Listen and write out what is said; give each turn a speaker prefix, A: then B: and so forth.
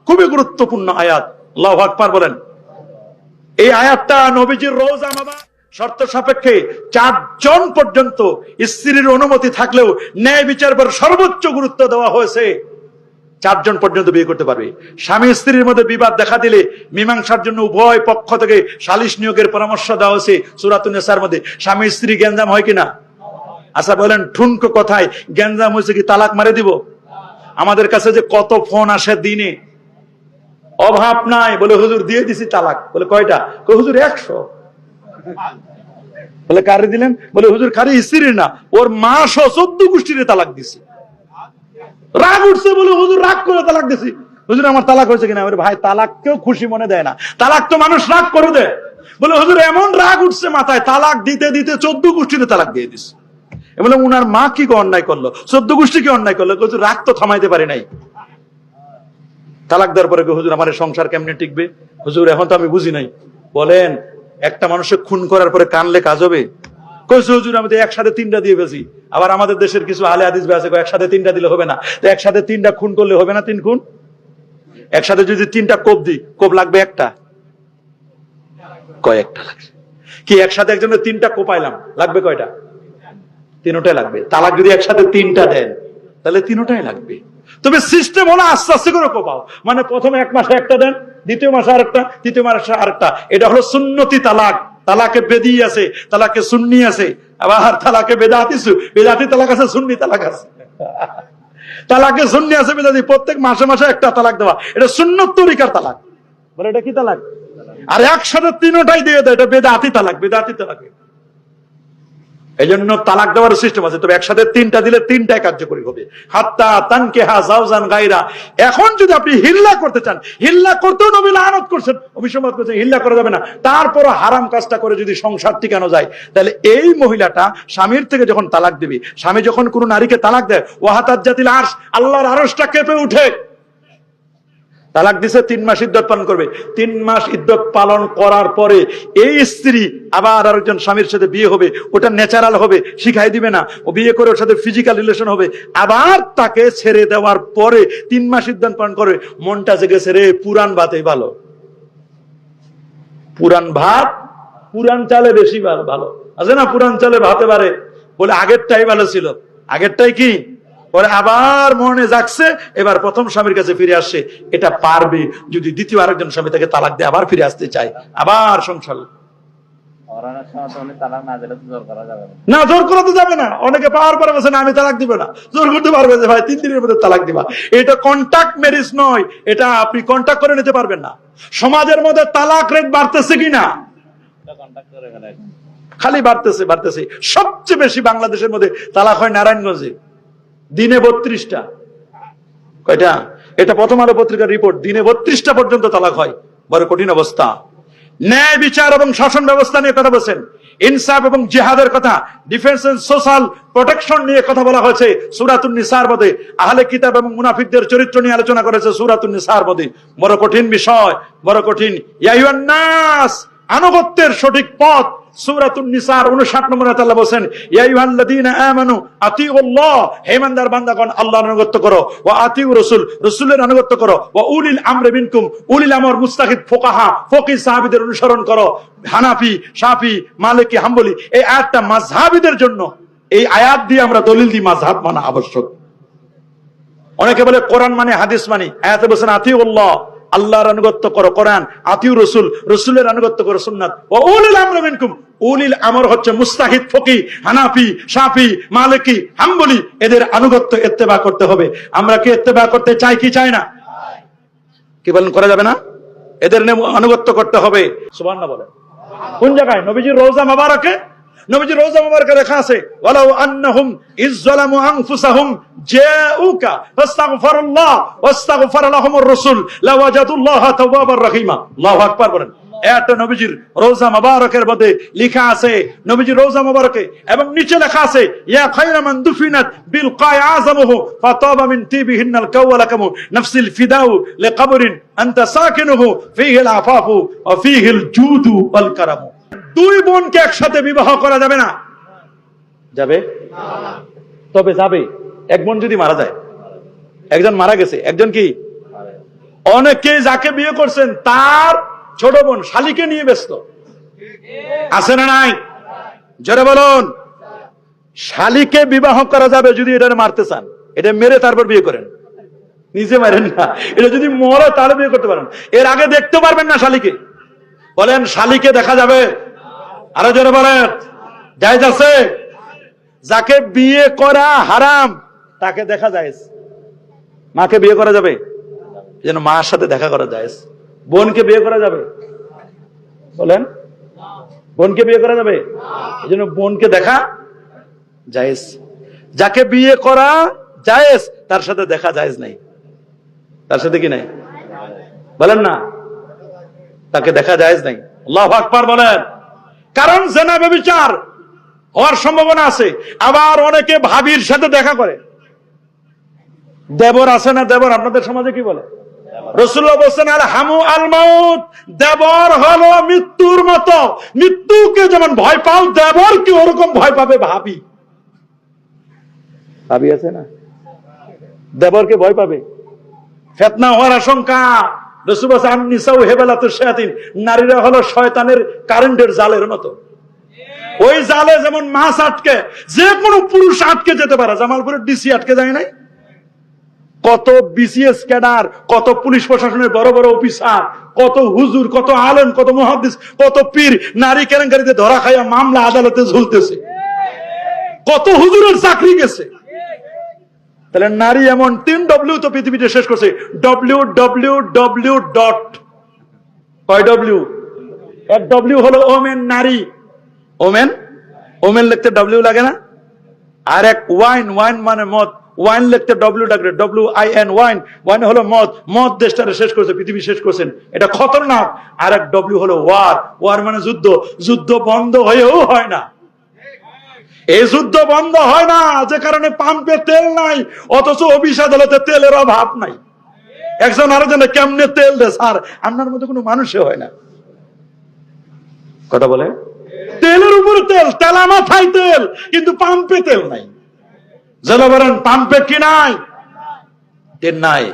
A: খুবই গুরুত্বপূর্ণ আয়াত। আল্লাহু আকবার বলেন। এই আয়াতটা নবীজির রওজা মুবারক শর্ত সাপেক্ষে 4 জন পর্যন্ত স্ত্রীর অনুমতি থাকলেও ন্যায় বিচার পর সর্বোচ্চ গুরুত্ব দেওয়া হয়েছে 4 জন পর্যন্ত বিয়ে করতে পারবে। স্বামী স্ত্রীর মধ্যে বিবাদ দেখা দিলে মীমাংসার জন্য উভয় পক্ষ থেকে সালিশ নিয়োগের পরামর্শ দেওয়া হয়েছে সূরাতুন নিসার মধ্যে। স্বামী স্ত্রী গ্যাঞ্জাম হয় কিনা? আচ্ছা বলেন, ঠুনকো কথায় গ্যাঞ্জাম হয়েছে কি তালাক মারে দিব? আমাদের কাছে যে কত ফোন আসে দিনে, অভাব নাই, বলে হুজুর দিয়ে দিছি তালাক। বলে কয়টা? হুজুর 100। বলে কারে দিলেন? বলে হুজুর কারে স্ত্রীর না, ওর মা সহ 14 গোষ্ঠীর তালাক দিছি। রাগ উঠছে, বলে হুজুর রাগ করে তালাক দিছি। হুজুর আমার তালাক হয়েছে কিনা? বলে ভাই তালাক কেউ খুশি মনে দেয় না, তালাক তো মানুষ রাগ করে দেয়। বলে হুজুর এমন রাগ উঠছে মাথায়, তালাক দিতে দিতে 14 গোষ্ঠীর তালাক দিয়ে দিছে। বলে উনার মা কি অন্যায় করলো, 14 গোষ্ঠী কি অন্যায় করলো? হুজুর রাগ তো থামাইতে পারি নাই। তালাক দেওয়ার পরে হুজুর আমার সংসার কেমনে টিকবে? হুজুর এখন তো আমি বুঝি নাই। বলেন একটা মানুষকে খুন করার পরে কানলে কাজ হবে? কইছে হুজুর আমি তো একসাথে 3টা দিয়ে ফেলছি। আবার আমাদের দেশের কিছু আলে হাদিস আছে একসাথে 3টা দিলে হবে না, তো একসাথে 3টা খুন করলে হবে না? 3 খুন একসাথে যদি 3টা কোপ দিই, কোপ লাগবে একটা? কয়েকটা লাগবে। কি একসাথে একজনের 3টা কোপাইলাম, লাগবে কয়টা? 3টাই লাগবে। তালাক যদি একসাথে 3টা দেন তাহলে 3টাই লাগবে। তবে সিস্টেম হলো আস্তে আস্তে করে কোপাও, মানে প্রথমে 1 মাসে একটা দেন, দ্বিতীয় মাসে আরেকটা, তৃতীয় মাসে আরেকটা। এটা হলো সুন্নতি তালাক। তালাকে বেদি আছে, তালাকে সুন্নি আছে, আবার তালাকে বেদাতি তালাক আছে, সুন্নি তালাক আছে। তালাকে সুন্নি আছে, বেদাতি। প্রত্যেক মাসে মাসে একটা তালাক দেওয়া, এটা সুন্নত তরিকার তালাক। বলে এটা কি তালাক? আর একসাথে 3টাই দিয়ে দেয়, এটা বেদাতি তালাক। বেদাতি তালাক। এই জন্য তালাক দেওয়ার সিস্টেম আছে, তবে একসাথে 3টা দিলে 3টাই কার্যকরী হবে। হাত্তা তানকিহা যাওজান গায়রা। এখন যদি আপনি হিল্লা করতে চান, হিল্লা করতেও নবী লানত করছেন, অভিসম্পাদ করছেন, হিল্লা করা যাবে না। তারপর হারাম কাজটা করে যদি সংসার টিকানো যায়, তাহলে এই মহিলাটা স্বামীর থেকে যখন তালাক দিবে, স্বামী যখন কোনো নারীকে তালাক দেয়, ওয়াহাতাজ্জাতিল আরশ, আল্লাহর আরশটা কেঁপে উঠে। তালাক দিছে, 3 মাস ইদ্যত পালন করবে। 3 মাস ইদ্যত পালন করার পরে এই স্ত্রী আবার আরেকজন স্বামীর সাথে বিয়ে হবে, ওটা ন্যাচারাল হবে, শিখাই দিবে না। ও বিয়ে করে ওর সাথে ফিজিক্যাল রিলেশন হবে, আবার তাকে ছেড়ে দেওয়ার পরে 3 মাস ইদ্যত পালন করে মনটা জেগেছে, রে পুরান ভাতই ভালো। পুরান ভাত পুরান চালে বেশি ভালো আছে না? পুরান চালে ভাতে পারে, বলে আগেরটাই ভালো ছিল। আগেরটাই কি? পরে আবার মনে জাগছে, এবার প্রথম স্বামীর কাছে ফিরে আসছে। এটা পারবে যদি দ্বিতীয় আরেকজন স্বামী তাকে তালাক দিয়ে আবার ফিরে আসতে চায়, আবার সংসার। না, জোর করা তো যাবে না। অনেকে পাওয়ার পরে বলছে না আমি তালাক দিব না, জোর করতে পারবে যে ভাই 3 দিনের মধ্যে তালাক দিবা। এটা কন্ট্যাক্ট ম্যারেজ নয়, এটা আপনি কন্ট্যাক্ট করে নিতে পারবেন না। সমাজের মধ্যে তালাক রেট বাড়তেছে কিনা? খালি বাড়তেছে। সবচেয়ে বেশি বাংলাদেশের মধ্যে তালাক হয় নারায়ণগঞ্জে, দিনে 32টা। কয়টা? এটা প্রথম আলো পত্রিকার রিপোর্ট। দিনে 32টা পর্যন্ত তালাক হয়। বড় কঠিন অবস্থা। ন্যায় বিচার এবং শাসন ব্যবস্থা নিয়ে কথা বলছেন, ইনসাফ এবং জিহাদের কথা, ডিফেন্স এন্ড সোশ্যাল প্রোটেকশন নিয়ে কথা বলা হয়েছে সূরাতুন নিসার মধ্যে। আহলে কিতাব এবং মুনাফিকদের চরিত্র নিয়ে আলোচনা করেছে সূরাতুন নিসার মধ্যে। বড় কঠিন বিষয়, বড় কঠিন। ইয়া আইয়ুহান নাস, আনুগত্যের সঠিক পথ। সূরাতুন নিসার 59 নম্বর আয়াতে আল্লাহ বলেন, ইয়া আইয়ুহাল্লাযীনা আমানু আতিউল্লাহ, হে ইমানদার বান্দাগণ আল্লাহর আনুগত্য করো, ওয়া আতিউ রাসূল, রাসূলের আনুগত্য করো, ওয়া উলিল আমরি মিনকুম, উলিল আমর মুস্তাহিদ ফুকাহা, ফকিহ সাহাবীদের অনুসরণ করো। হানাফি, শাফি, মালিকি, হাম্বলি, এই আয়াতটা মাযহাবীদের জন্য। এই আয়াত দিয়ে আমরা দলিল দিই মাযহাব মানা আবশ্যক। অনেকে বলে কোরআন মানে হাদিস মানে, আয়াতে বলেছেন আতিউল্লাহ, আল্লাহর আনুগত্য করো কোরআন, আতিউ রাসূল, রাসূলের আনুগত্য করো সুন্নাত, ওয়া উলিল আমরি মিনকুম। উলিল আমর হচ্ছে মুস্তাহিদ ফকিহ, হানাফি, শাফি, মালিকি, হাম্বলি, এদের আনুগত্য ইত্তেবা করতে হবে। আমরা কি ইত্তেবা করতে চাই কি চাই না? কি বলেন, করা যাবে না? এদের আনুগত্য করতে হবে। সুবহানাল্লাহ বলেন। কোন জায়গায়? নবীজির রওজা মুবারকে। নবীজির রওজা মুবারকে লেখা আছে, ওয়ালাউ আন্নাহুম ইযযালামু আনফুসাহুম জাউকা ফাস্তাগফিরুল্লাহ ওয়াস্তাগফার লাহুমুর রাসূল লাওয়াজাদুল্লাহা তাওয়াবার রহিমা। আল্লাহু আকবার বলেন। এটা নবীজির রওজা মুবারকের মধ্যে লেখা আছে, নবীজির রওজা মুবারকে। এবং নিচে লেখা আছে, ইয়া খায়রা মান দুফিনাত বিল কায় আযামুহু ফাতাবা মিন তিবিহিন্নাল কাওয়ালাকামু নাফসিল ফিদাউ লিকবরিন আনতা সাকিনুহু ফীহিল আফাফু ওয়া ফীহিল জুদু ওয়াল কারামু। 2 বোনকে একসাথে বিবাহ করা যাবে না? যাবে? তবে যাবে এক বোন যদি মারা যায়। একজন মারা গেছে, একজন কি অনেকে যাকে বিয়ে করছেন তার ছোট বোন শালিকে নিয়ে ব্যস্ত, আছে না নাই? জোরে বলুন। শালিকে বিবাহ করা যাবে যদি এটা মারতে চান, এটা মেরে তারপর বিয়ে করেন, নিজে মারেন না। এটা যদি মরে তাহলে বিয়ে করতে পারেন, এর আগে দেখতে পারবেন না শালিকে। বলেন শালিকে দেখা যাবে? আরো জোরে বলেন, জায়েজ আছে? যাকে বিয়ে করা হারাম তাকে দেখা যায়। মাকে বিয়ে করা যাবে, যেন মার সাথে দেখা করা যায়। বোনকে বিয়ে করা যাবে? বলেন, বোনকে বিয়ে করা যাবে? এই জন্য বোনকে দেখা জায়েজ। যাকে বিয়ে করা জায়েজ তার সাথে দেখা জায়েজ নাই। তার সাথে কি নাই? বলেন না, তাকে দেখা জায়েজ নাই। আল্লাহু আকবার বলেন। কারণ জেনা ব্যভিচার হওয়ার সম্ভাবনা আছে। আবার অনেকে ভাবির সাথে দেখা করে। দেবর আছে না? দেবর আপনাদের সমাজে কি বলে? রাসূলুল্লাহ বলেন আল হামু আল মাউত, দেবর হলো মৃত্যুর মতো। মৃত্যুকে যেমন ভয় পাও, দেবরকে ওরকম ভয় পাবে ভাবি। ভাবি আছে না? দেবরকে ভয় পাবে। ফিতনা হওয়ার আশঙ্কা। রাসূল বলেন নিসাউ হেবালাতুশ শায়াতিন, নারীরা হলো শয়তানের কারেন্টের জালের মতো। ওই জালে যেমন মাছ আটকে, যে কোনো পুরুষ আটকে যেতে পারে। জামালপুরের ডিসি আটকে যায় নাই? কত বিসিএস ক্যাডার, কত পুলিশ প্রশাসনের বড় বড় অফিসার, কত হুজুর, কত আলেম, কত মুহাদ্দিস, কত পীর নারী কেলেঙ্কারিতে ধরা খাইয়া মামলা আদালতে ঝুলতেছে। কত হুজুরের চাকরি গেছে। তাহলে নারী এমন 3W তো পৃথিবীতে শেষ করছে। www. কয় ডব্লিউ? এক ডব্লিউ হলো ওমেন, নারী। ওমেন, ওমেন লিখতে ডব্লিউ লাগে না? আর এক ওয়াইন, ওয়াইন মানে মদ, ওয়াইন লিখতে ডব্লিউ লাগে, WIN, ওয়াইন। ওয়াইন হলো মদ, মদ দেশটারে শেষ করছে, পৃথিবী শেষ করছেন, এটা খতরনাক। আর এক ডব্লিউ হলো ওয়ার, ওয়ার মানে যুদ্ধ। যুদ্ধ বন্ধ হয়েও হয় না। এই যুদ্ধ বন্ধ হয় না, যে কারণে পাম্পে তেল নাই, অথচ অফিস আদালতে তেলের অভাব নাই। একজন আরো জনে কেমনে তেল দে স্যার, আপনার মধ্যে কোনো মানুষে হয় না। কথা বলে, তেলের উপরে তেল, তেলা মাথায় তেল, কিন্তু পাম্পে তেল নাই। জেলা বলেন পাম্পে কি নাই? তেল নাই।